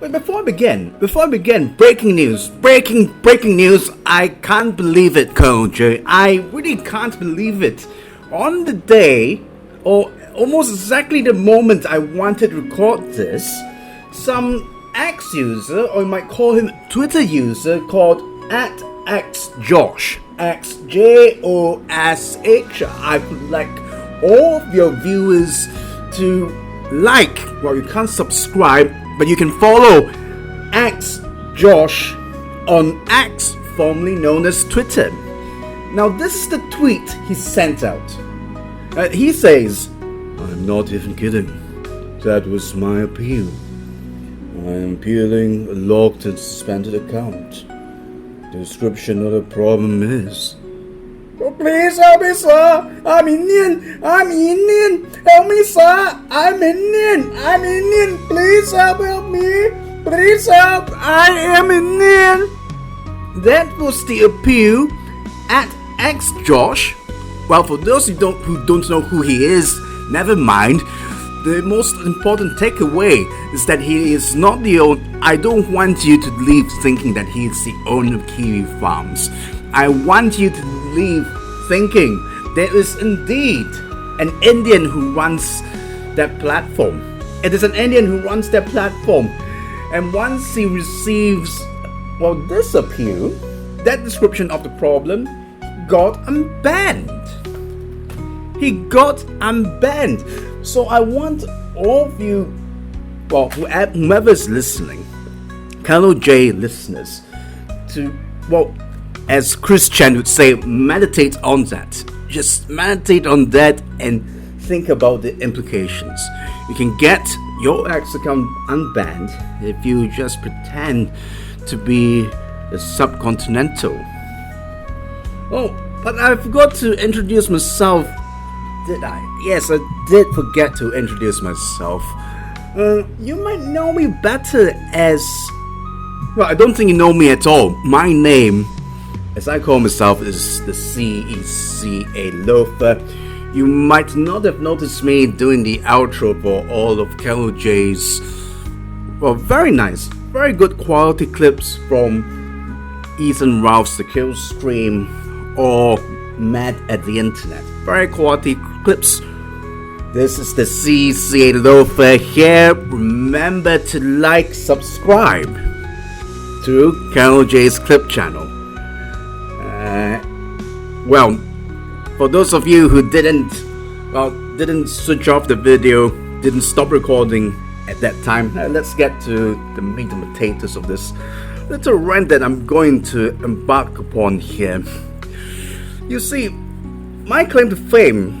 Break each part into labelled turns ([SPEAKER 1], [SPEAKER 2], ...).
[SPEAKER 1] But before I begin, breaking news, breaking news. I can't believe it, Colonel J. I really can't believe it. On the day, or almost exactly the moment I wanted to record this, some X user, or you might call him Twitter user, called @XJosh, XJOSH. I would like all of your viewers to like. Well, you can't subscribe, but you can follow XJosh on X, formerly known as Twitter. Now, this is the tweet he sent out. He says, "I'm not even kidding. That was my appeal. I am appealing a locked and suspended account. The description of the problem is..." "Oh, please help me, sir. I'm Indian. Help me, sir. I'm Indian. Please help me. Please help. I am Indian." That was the appeal at XJosh. Well, for those who don't know who he is, never mind. The most important takeaway is that he is not the owner. I don't want you to leave thinking that he is the owner of Kiwi Farms. I want you to leave thinking there is indeed an Indian who runs that platform. It is an Indian who runs that platform. And once he receives, this appeal, that description of the problem, got unbanned. He got unbanned. So I want all of you, whoever is listening, Colonel J listeners, to, as Chris Chan would say, meditate on that. Just meditate on that and think about the implications. You can get your X account unbanned if you just pretend to be a subcontinental. Oh, but I forgot to introduce myself. Did I? Yes, I did forget to introduce myself. You might know me better as... I don't think you know me at all. My name, as I call myself, is the CECA Loather. You might not have noticed me doing the outro for all of Colonel J's, very nice, very good quality clips from Ethan Ralph's The Kill Stream or Mad at the Internet. Very quality clips. This is the CECA Loather here. Remember to like, subscribe to Colonel J's clip channel. For those of you who didn't switch off the video, didn't stop recording at that time, let's get to the meat and potatoes of this little rant that I'm going to embark upon here. You see, my claim to fame,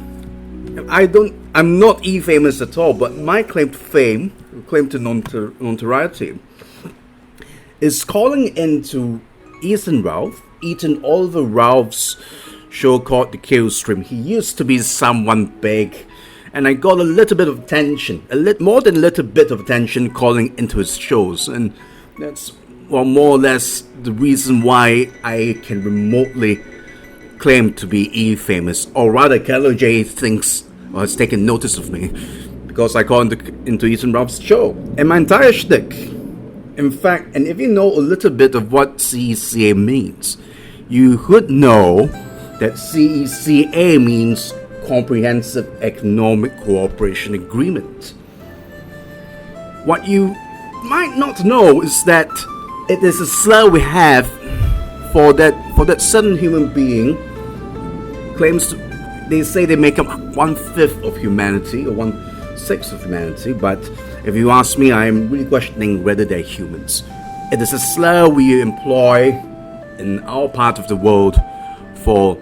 [SPEAKER 1] I'm not e-famous at all, but my claim to fame, claim to notoriety, is calling into Ethan Oliver Ralph's show called The Kill Stream. He used to be someone big, and I got a little bit of attention, more than a little bit of attention calling into his shows, and that's more or less the reason why I can remotely claim to be e-famous, or rather Colonel J thinks or has taken notice of me because I call into Ethan Ralph's show and my entire shtick. In fact, and if you know a little bit of what CECA means, you would know that CECA means Comprehensive Economic Cooperation Agreement. What you might not know is that it is a slur we have for that certain human being they say they make up 1/5 of humanity or 1/6 of humanity, but if you ask me, I am really questioning whether they're humans. It is a slur we employ in our part of the world for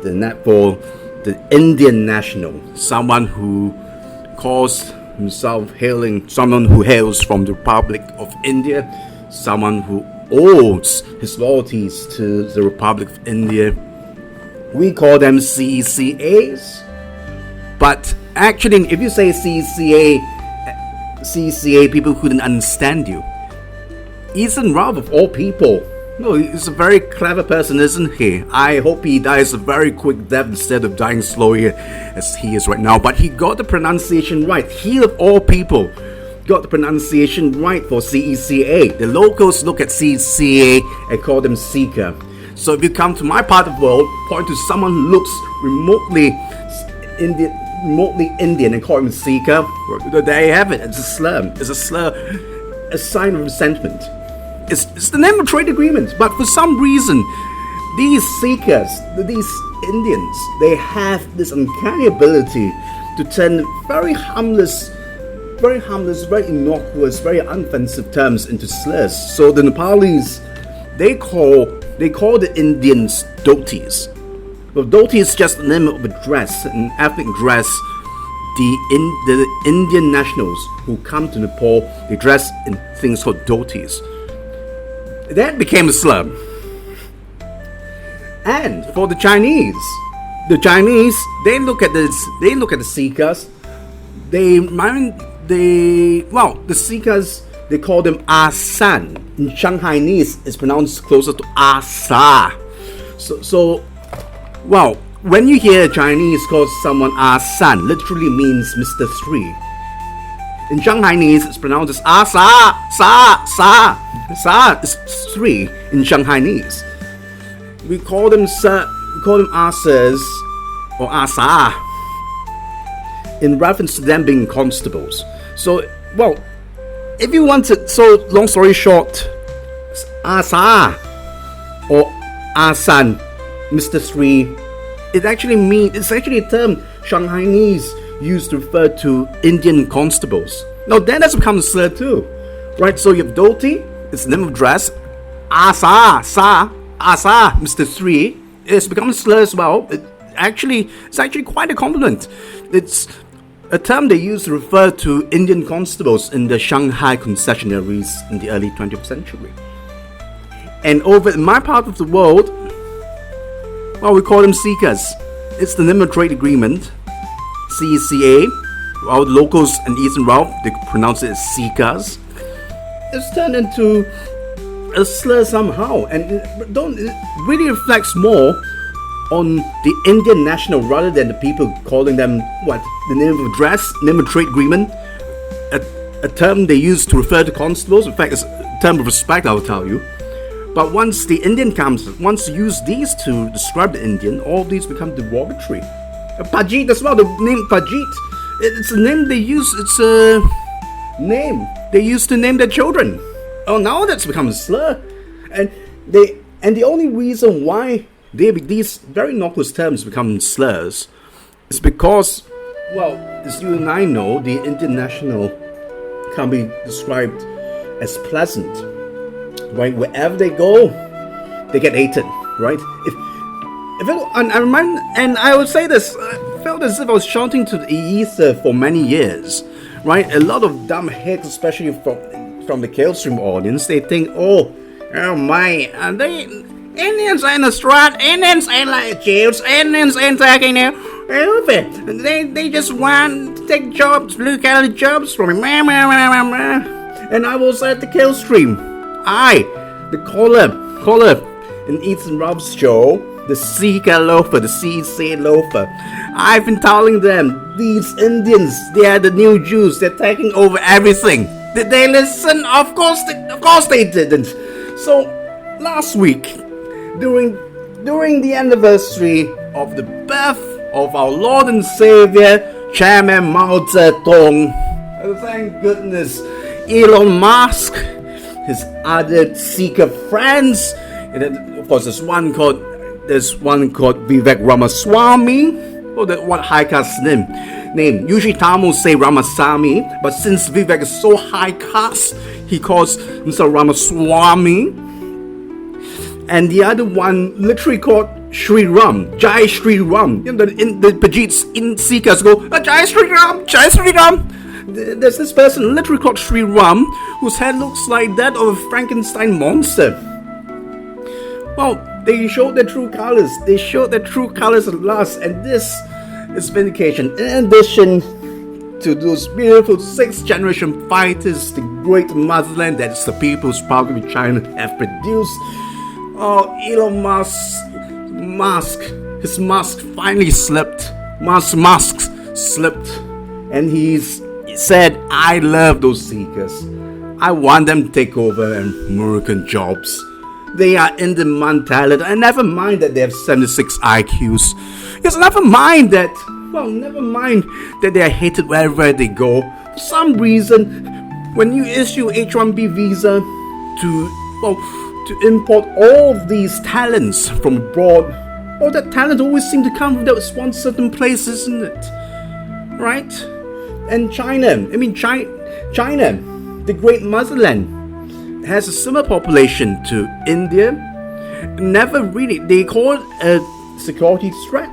[SPEAKER 1] the Indian national, someone who calls himself someone who hails from the Republic of India, someone who owes his loyalties to the Republic of India. We call them CECAs, but actually, if you say CECA, people couldn't understand you. Ethan Ralph, of all people, he's a very clever person, isn't he? I hope he dies a very quick death instead of dying slowly as he is right now. But he got the pronunciation right. He, of all people, got the pronunciation right for CECA. The locals look at CECA and call them CECA. So if you come to my part of the world, point to someone who looks remotely Indian and call him CECA, there you have it. It's a slur. It's a slur, a sign of resentment. It's the name of trade agreement, but for some reason, these CECAs, these Indians, they have this uncanny ability to turn very harmless, very innocuous, very unoffensive terms into slurs. So the Nepalis, they call the Indians dhotis. Well, dhoti is just the name of a dress, an ethnic dress. The Indian nationals who come to Nepal, they dress in things called dhotis. That became a slur. And for the Chinese, they look at the CECAs. The CECAs, they call them Asan. In Shanghainese, it's pronounced closer to Asa. So, when you hear a Chinese call someone Asan, literally means Mr. 3. In Shanghainese, it's pronounced as Asa, Sa is 3 in Shanghainese. We call them Asas or Asa in reference to them being constables. So, if you want to, so long story short, Asa or Asan, Mr. 3, it's actually a term Shanghainese used to refer to Indian constables. Now that has become a slur too, right? So you have dhoti, it's the name of dress. Asa, Mr. 3, it's become a slur as well. It's actually quite a compliment. It's a term they used to refer to Indian constables in the Shanghai concessionaries in the early 20th century. And over in my part of the world, we call them CECAs. It's the name of trade agreement, CECA. Our locals in Eastern Ralph, they pronounce it as CECAs. It's turned into a slur somehow, and it really reflects more on the Indian national rather than the people calling them the name of a dress, name of trade agreement, a term they use to refer to constables. In fact, it's a term of respect, I'll tell you. But once the Indian comes, once you use these to describe the Indian, all these become derogatory. Pajit as well, the name Pajit, it's a name they use, it's a name they use to name their children. Oh, now that's become a slur. And the only reason why these very innocuous terms become slurs is because, as you and I know, the Indian national can be described as pleasant. Right, wherever they go, they get hated. Right? I would say this. I felt as if I was shouting to the ether for many years. Right? A lot of dumb heads, especially from the Killstream audience, they think, oh my, they Indians ain't the strat, Indians ain't like Jews, Indians ain't taking their they just want to take jobs, blue collar jobs from me. And I was at the Killstream. The caller in Ethan Rob's show, the CECA Loather, the CECA Loather. I've been telling them, these Indians, they are the new Jews, they're taking over everything. Did they listen? Of course they didn't. So, last week, during the anniversary of the birth of our Lord and Savior, Chairman Mao Zedong, thank goodness, Elon Musk, his other CECA friends, and then of course there's one called Vivek Ramaswamy. What high class name? Usually Tamils say Ramasamy, but since Vivek is so high class, he calls himself Ramaswamy. And the other one literally called Sri Ram, Jai Sri Ram. The Pajits in CECAs go, Jai Sri Ram, Jai Sri Ram. There's this person literally called Sri Ram, whose head looks like that of a Frankenstein monster. They showed their true colors. They showed their true colors at last, and this is vindication. In addition to those beautiful 6th generation fighters, the great motherland that is the People's Republic of China have produced. Elon his mask finally slipped. Musk's slipped, and he's said, I love those seekers. I want them to take over American jobs. They are in-demand talent, and never mind that they have 76 IQs. Yes, never mind that they are hated wherever they go. For some reason, when you issue H1B visa to import all of these talents from abroad, all that talent always seems to come from that one certain place, isn't it? Right? And China, the great motherland, has a similar population to India. Never really, they call it a security threat.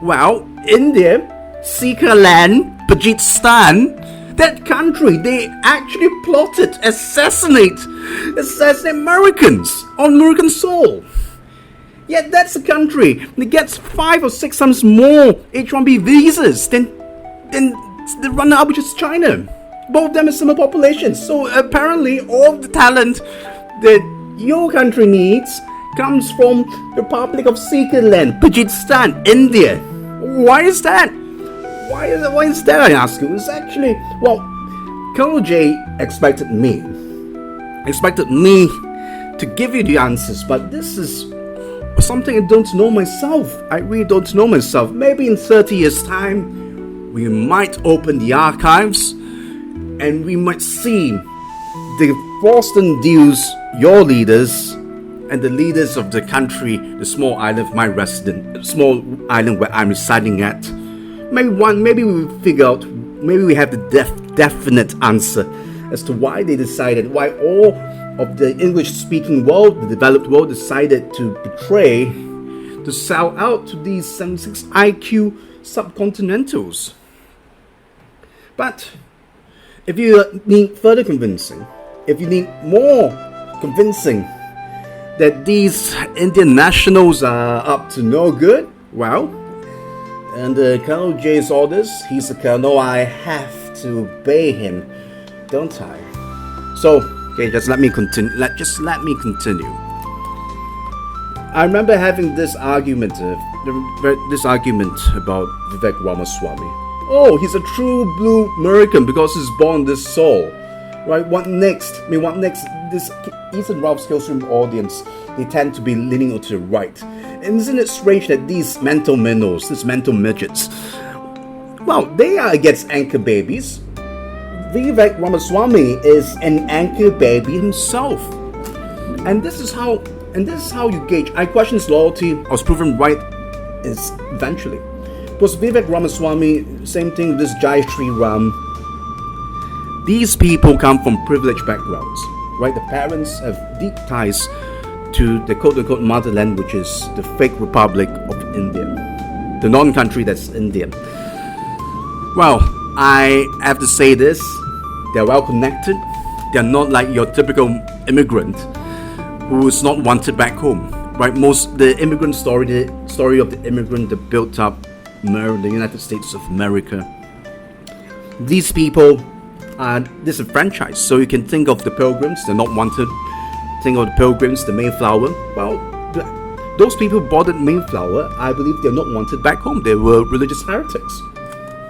[SPEAKER 1] Well, India, CECA land, Pakistan, that country, they actually plotted assassinate Americans on American soil. Yet that's a country that gets 5 or 6 times more H1B visas than the runner-up, which is China. Both of them are similar populations. So apparently all the talent that your country needs comes from the Republic of CECA land, Pakistan, India. Why is that? Why is that, I ask you? It's actually, Colonel J expected me to give you the answers, but this is something I don't know myself. I really don't know myself. Maybe in 30 years' time, we might open the archives and we might see the Boston Dews, your leaders, and the leaders of the country, the small island small island where I'm residing at. Maybe we will figure out, maybe we have the definite answer as to why they decided, why all of the English-speaking world, the developed world, decided to sell out to these 76 IQ subcontinentals. But if you need further convincing, if you need more convincing that these Indian nationals are up to no good, under Colonel J's orders, he's the colonel, I have to obey him, don't I? So, okay, just let me continue. I remember having this argument about Vivek Ramaswamy. Oh, he's a true blue American because he's born this soul. Right? What next? This Ethan Ralph's Killstream audience, they tend to be leaning to the right. And isn't it strange that these mental minnows, these mental midgets, they are against anchor babies. Vivek Ramaswamy is an anchor baby himself. And this is how you gauge. I question his loyalty. I was proven right eventually. Because Vivek Ramaswamy, same thing with this Jai Sri Ram. These people come from privileged backgrounds, right? The parents have deep ties to the quote-unquote motherland, which is the fake Republic of India, the non-country that's India. I have to say this, they're well connected. They're not like your typical immigrant who is not wanted back home, right? The immigrant story, the story of the immigrant that built up the United States of America. These people are disenfranchised, so you can think of the Pilgrims, they're not wanted. Think of the Pilgrims, the Mayflower. Those people who boarded Mayflower, I believe they're not wanted back home. They were religious heretics.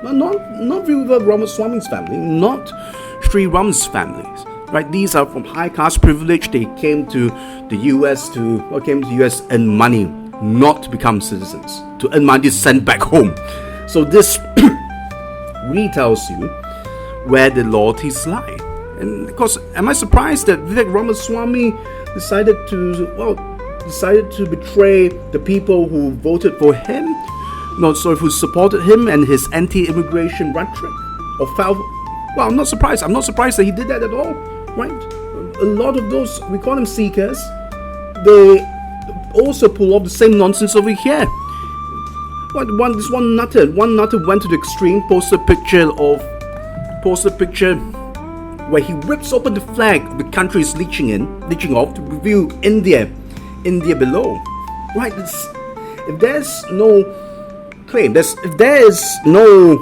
[SPEAKER 1] Not Vivek Ramaswamy's family, not Sri Ram's families. Right? These are from high caste privilege. They came to the US to earn money, not to become citizens. To earn money sent back home. So this really tells you where the loyalties lie. And of course, am I surprised that Vivek Ramaswamy decided to betray the people who voted for him? Who supported him and his anti-immigration rhetoric? I'm not surprised. I'm not surprised that he did that at all, right? A lot of those, we call them seekers, they also pull off the same nonsense over here. This one nutter went to the extreme, posted a picture where he rips open the flag the country is leeching off to reveal India below. Right? If there's no claim, if there is no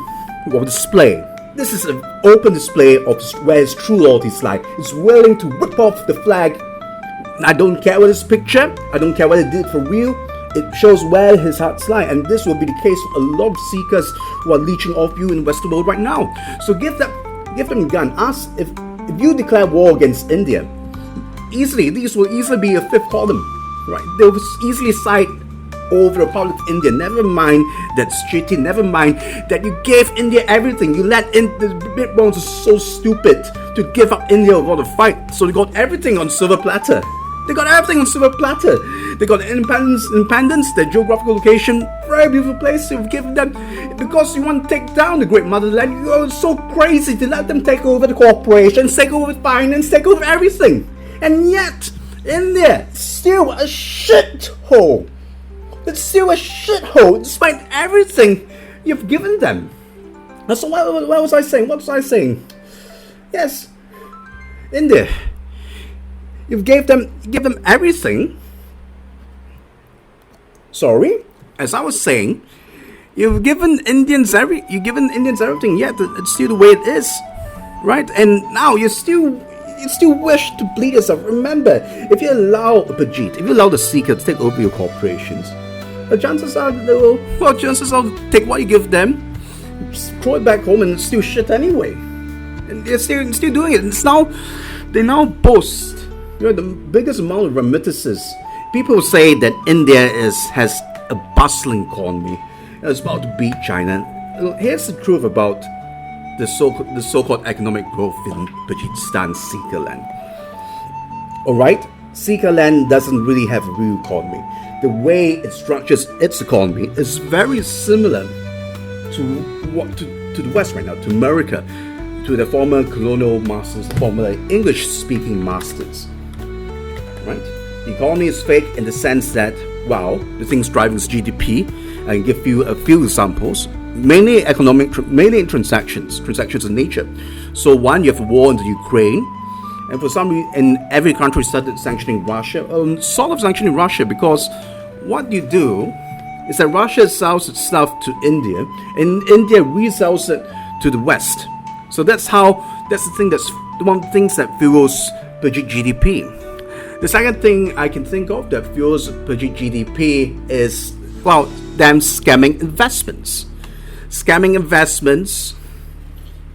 [SPEAKER 1] display, this is an open display of where his true loyalties lie. He's willing to rip off the flag. I don't care what his picture, I don't care what he did for real. It shows where his hearts lie, and this will be the case for a lot of seekers who are leeching off you in the Western world right now. So give that give them a gun. Ask if you declare war against India, these will easily be a fifth column, right? They will easily side over the Republic of India. Never mind that's cheating. Never mind that you gave India everything. You let in the big bones are so stupid to give up India without a fight. So they got everything on silver platter. They got everything on silver platter. They got independence, their geographical location, very beautiful place. You've given them because you want to take down the great motherland. You are so crazy to let them take over the corporations, take over finance, take over everything. And yet, India is still a shithole. It's still a shithole despite everything you've given them. So what was I saying? What was I saying? Yes, India. You give them everything. Sorry, as I was saying, you've given Indians everything. Yet it's still the way it is, right? And now you still wish to bleed yourself. Remember, if you allow Bajit, if you allow the CECA to take over your corporations, the chances are they'll take what you give them, throw it back home, and it's still shit anyway. And they're still doing it. They now boast. The biggest amount of remittances. People say that India has a bustling economy. It's about to beat China. Here's the truth about the so-called economic growth in Bajistan, CECA land. Alright, CECA land doesn't really have a real economy. The way it structures its economy is very similar to the West right now, to America, to the former colonial masters, the former English-speaking masters. Right? The economy is fake in the sense that, the things driving is GDP. I can give you a few examples. Mainly in transactions in nature. So one, you have a war in the Ukraine, and for some reason, and every country started sanctioning Russia. Sort of sanctioning Russia because what you do is that Russia sells its stuff to India, and India resells it to the West. So that's one of the things that fuels Bajit GDP. The second thing I can think of that fuels Bajit GDP is, them scamming investments. Scamming investments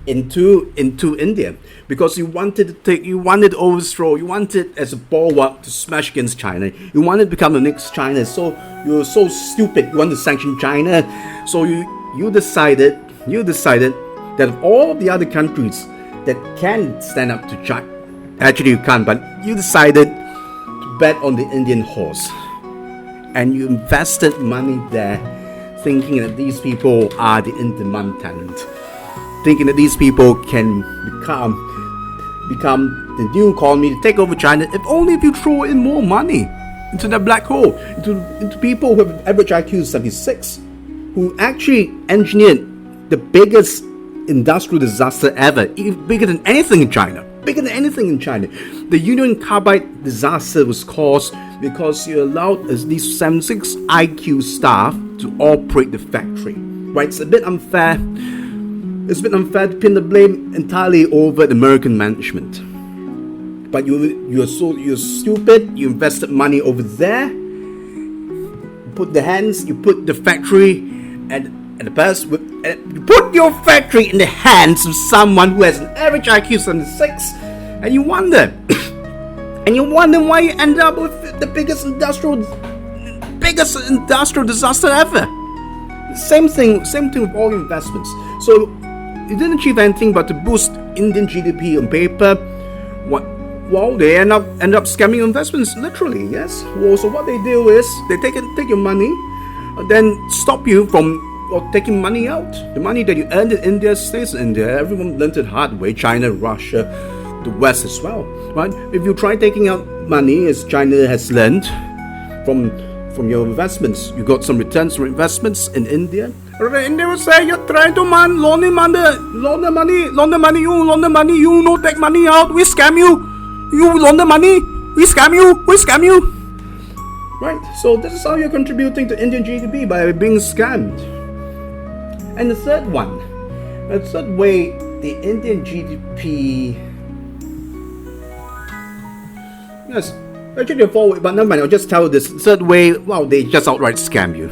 [SPEAKER 1] into India because you wanted to overthrow, you wanted as a bulwark to smash against China. You wanted to become the next China. So you were so stupid. You want to sanction China. So you decided that of all the other countries that can stand up to China, actually you can't, but you decided to bet on the Indian horse, and you invested money there, thinking that these people are the in-demand talent, thinking that these people can become the new economy to take over China. If only if you throw in more money into that black hole, into people who have an average IQ of 76, who actually engineered the biggest industrial disaster ever, bigger than anything in China. The Union Carbide disaster was caused because you allowed these 76 IQ staff to operate the factory. Right? It's a bit unfair. It's a bit unfair to pin the blame entirely over the American management. But you're stupid. You invested money over there. You put the factory you put your factory in the hands of someone who has an average IQ of 76, and you wonder why you end up with the biggest industrial disaster ever. Same thing with all investments. So you didn't achieve anything but to boost Indian GDP on paper. They end up scamming investments, literally. Yes. So what they do is they take your money, then stop you from taking money out. The money that you earned in India stays in India. Everyone learned it hard way. China, Russia, the West as well. Right? If you try taking out money, as China has learned from your investments, you got some returns from investments in India. And they will say you're trying to loan the money, you no take money out, we scam you. You loan the money, we scam you. Right? So this is how you're contributing to Indian GDP, by being scammed. And the third way the Indian GDP, yes, actually forward, but never mind, I'll just tell you this. Third way, they just outright scam you.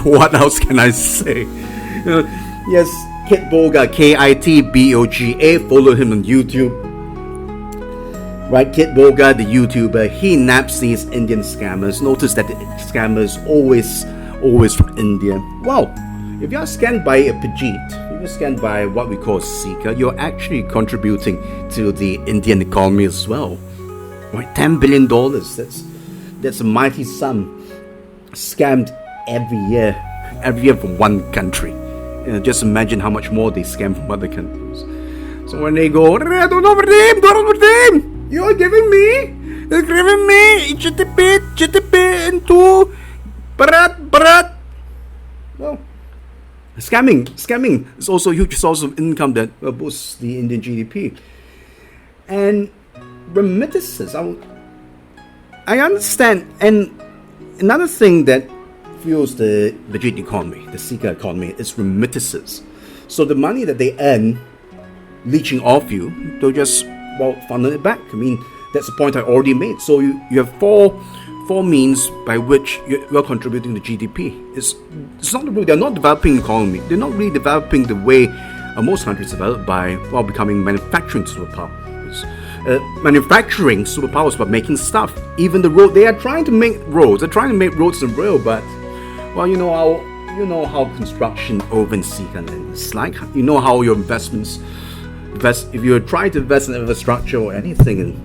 [SPEAKER 1] What else can I say? Yes, Kitboga, Kitboga. Follow him on YouTube. Right, Kitboga, the YouTuber, he naps these Indian scammers. Notice that the scammers always from India. Well, if you're scanned by a Pajit, if you're scanned by what we call CECA, you're actually contributing to the Indian economy as well. Right, $10 billion. That's a mighty sum scammed every year from one country. Just imagine how much more they scam from other countries. So when they go, don't redeem. You're giving me GDP into Bharat. Well, scamming is also a huge source of income that boosts the Indian GDP. And remittances, I understand. And another thing that fuels the Bajit economy, the CECA economy, is remittances. So the money that they earn leeching off you, they'll just funnel it back. I mean, that's the point I already made. So you have four means by which you're contributing to GDP. It's not really, they're not developing the economy. They're not really developing the way most countries develop by becoming manufacturing superpowers. Manufacturing superpowers about making stuff. Even the road, they are trying to make roads. They're trying to make roads and rail, but you know how construction over in CECA is like. You know how your investments. If you're trying to invest in infrastructure or anything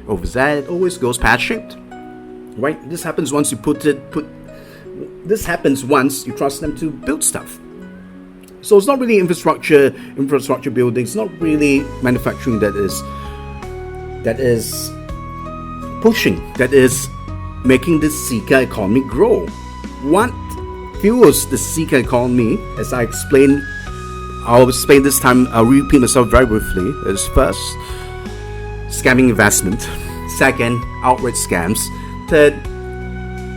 [SPEAKER 1] over there, it always goes pear-shaped. Right? This happens once you this happens once you trust them to build stuff. So it's not really infrastructure building. It's not really manufacturing that is pushing, that is making the CECA economy grow. What fuels the CECA economy, as I explained, I'll explain this time, I'll repeat myself very briefly, is first, scamming investment. Second, outright scams. Third,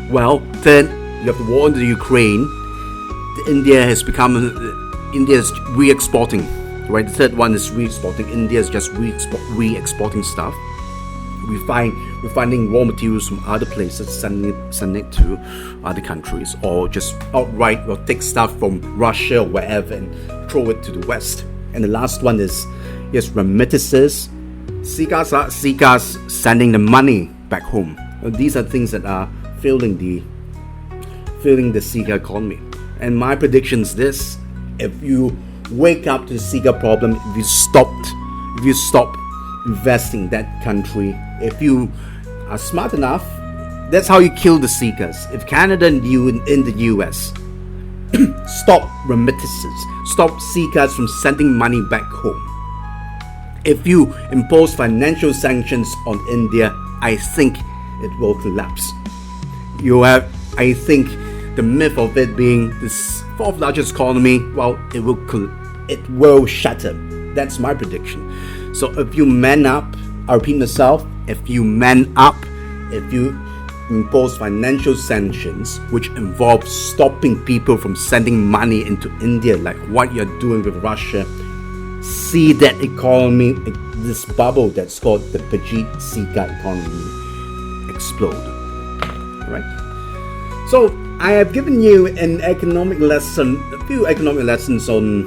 [SPEAKER 1] you have the war in the Ukraine. India is re-exporting. Right, the third one is re-exporting. India is just re-exporting stuff. We're finding raw materials from other places, sending it to other countries, or just outright take stuff from Russia or wherever and throw it to the West. And the last one is remittances. CECA's sending the money back home. These are things that are fueling the CECA economy. And my prediction is this: if you wake up to the CECA problem, if you stop investing in that country, if you are smart enough, that's how you kill the CECAs. If Canada and you in the US stop remittances, stop CECAs from sending money back home, if you impose financial sanctions on India, I think it will collapse. I think the myth of it being this fourth largest economy, it will shatter. That's my prediction. So if you man up, I repeat myself, if you man up, if you impose financial sanctions which involve stopping people from sending money into India like what you're doing with Russia, see that economy, this bubble that's called the Pajit CECA economy, explode. Right? So I have given you a few economic lessons on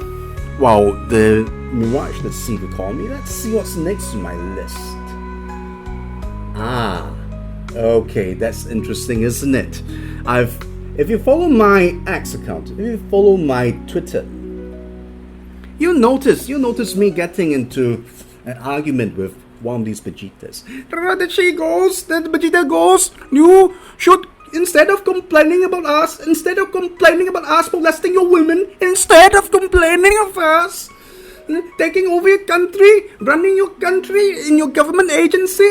[SPEAKER 1] the mirage, the CECA economy. Let's see what's next on my list. Okay, that's interesting, isn't it? If you follow my X account, if you follow my Twitter, you'll notice me getting into an argument with one of these Pajitas. The Pajita goes, you should, instead of complaining about us molesting your women, instead of complaining of us taking over your country, running your country in your government agency,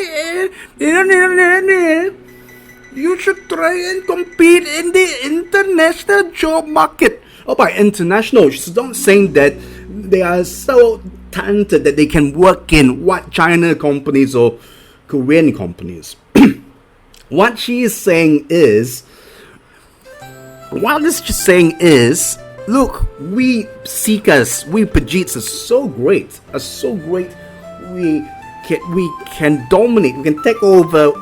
[SPEAKER 1] you should try and compete in the international job market. By international, she's not saying that they are so talented that they can work in what China companies or Korean companies. What she is saying is, look, we CECAs, we Pajits are so great. We can dominate, we can take over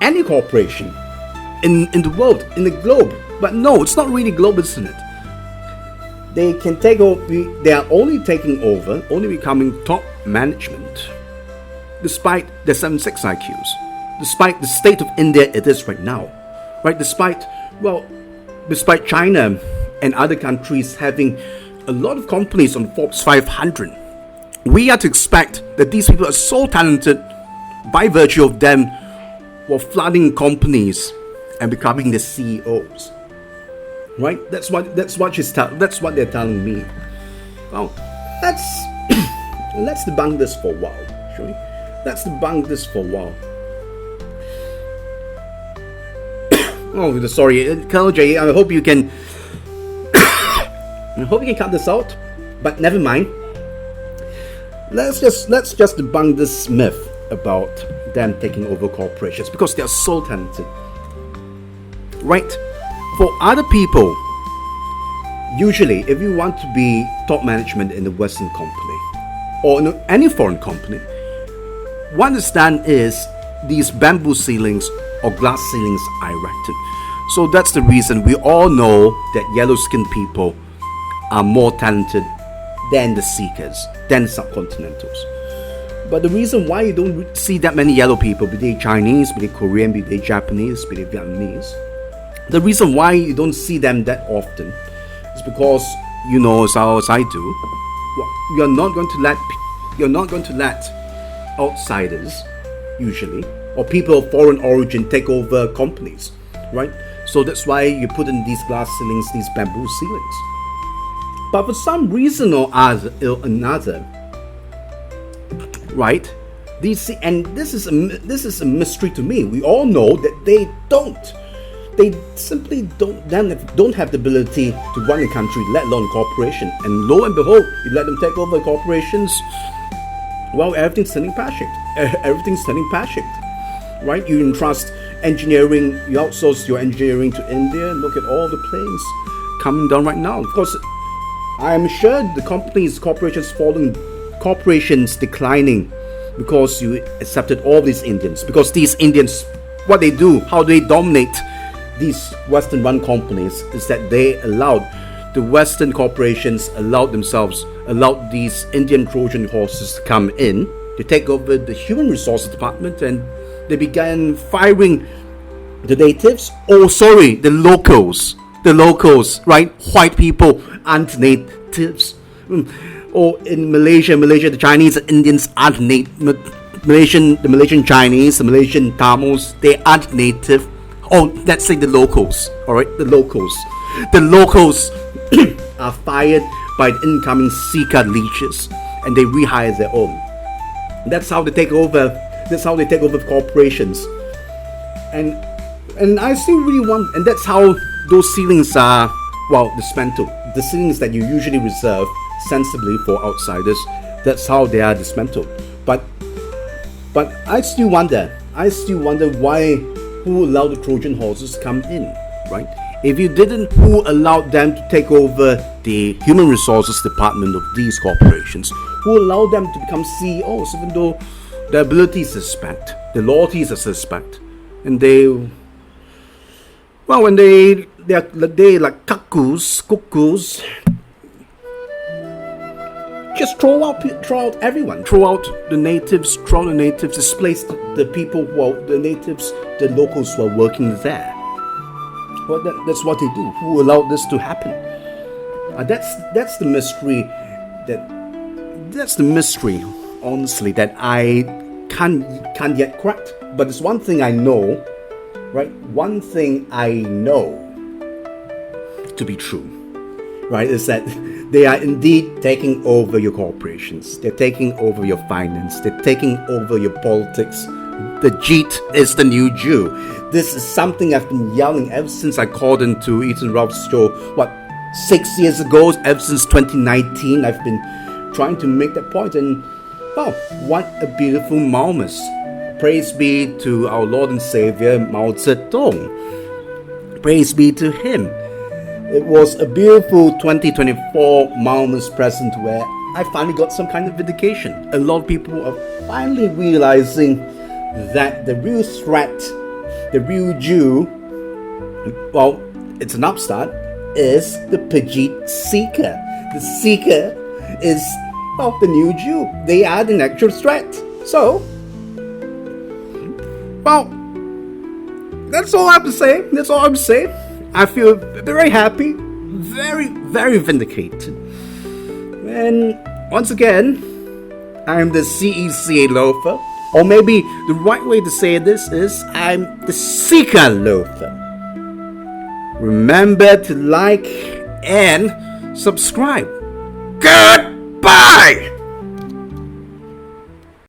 [SPEAKER 1] any corporation in the world, in the globe. But no, it's not really globe, isn't it? they can take over. They are only taking over, only becoming top management, despite their 76 IQs, despite the state of India it is right now, right? Despite China and other countries having a lot of companies on Forbes 500, we are to expect that these people are so talented by virtue of them flooding companies and becoming the CEOs. Right? That's what they're telling me. Well, let's debunk this for a while, shall we? Let's debunk this for a while. Oh, sorry, Colonel J. I hope you can. I hope you can cut this out. But never mind. Let's just debunk this myth about them taking over corporations because they are so talented. Right? For other people, usually, if you want to be top management in a Western company or in any foreign company, what I understand is these bamboo ceilings or glass ceilings are erected. So that's the reason we all know that yellow-skinned people are more talented than the CECAs, than subcontinentals. But the reason why you don't see that many yellow people, be they Chinese, be they Korean, be they Japanese, be they Vietnamese, the reason why you don't see them that often is because, you know, as I do, you're not going to let outsiders, usually, or people of foreign origin take over companies, right? So that's why you put in these glass ceilings, these bamboo ceilings. But for some reason or another, right? This is a mystery to me. We all know that they simply don't have the ability to run a country, let alone a corporation. And lo and behold, you let them take over corporations, well, everything's turning pear-shaped. Everything's turning pear-shaped, right? You entrust engineering, you outsource your engineering to India. Look at all the planes coming down right now. Of course, I'm sure the corporations declining because you accepted all these Indians. Because these Indians, what they do, how they dominate these Western run companies is that they allowed the Western corporations allowed these Indian Trojan horses to come in to take over the human resources department, and they began firing the natives, the locals, right? White people aren't natives. Or in Malaysia, the Chinese and Indians aren't the Malaysian Chinese, the Malaysian Tamils, they aren't native. Oh, let's say the locals, alright, the locals are fired by the incoming CECA leeches, and they rehire their own. That's how they take over. That's how they take over corporations, and I still really want, and that's how those ceilings are dismantled. The ceilings that you usually reserve sensibly for outsiders, that's how they are dismantled. But I still wonder who allowed the Trojan horses to come in, right? If you didn't, who allowed them to take over the human resources department of these corporations? Who allowed them to become CEOs, even though their abilities are suspect, their loyalties are suspect, and they're like cuckoos, just throw out everyone, throw out the natives, displace the people the locals who are working there. Well, that's what they do. Who allowed this to happen? That's the mystery. That's the mystery, honestly, that I can't yet crack. But there's one thing I know, right? One thing I know to be true, right, is that they are indeed taking over your corporations. They're taking over your finance. They're taking over your politics. The Jeet is the new Jew. This is something I've been yelling ever since I called into Ethan Ralph's show, 6 years ago, ever since 2019. I've been trying to make that point, and what a beautiful moment. Praise be to our Lord and Savior, Mao Zedong. Praise be to him. It was a beautiful 2024 Maoist present where I finally got some kind of vindication. A lot of people are finally realizing that the real threat, the real Jew, it's an upstart, is the Pajit CECA. the CECA is, well, the new Jew. They are the actual threat. So, well, that's all I have to say. That's all I have to say. I feel very happy, very, very vindicated. And once again, I am the CECA Loather. Or maybe the right way to say this is I'm the CECA Loather. Remember to like and subscribe. Good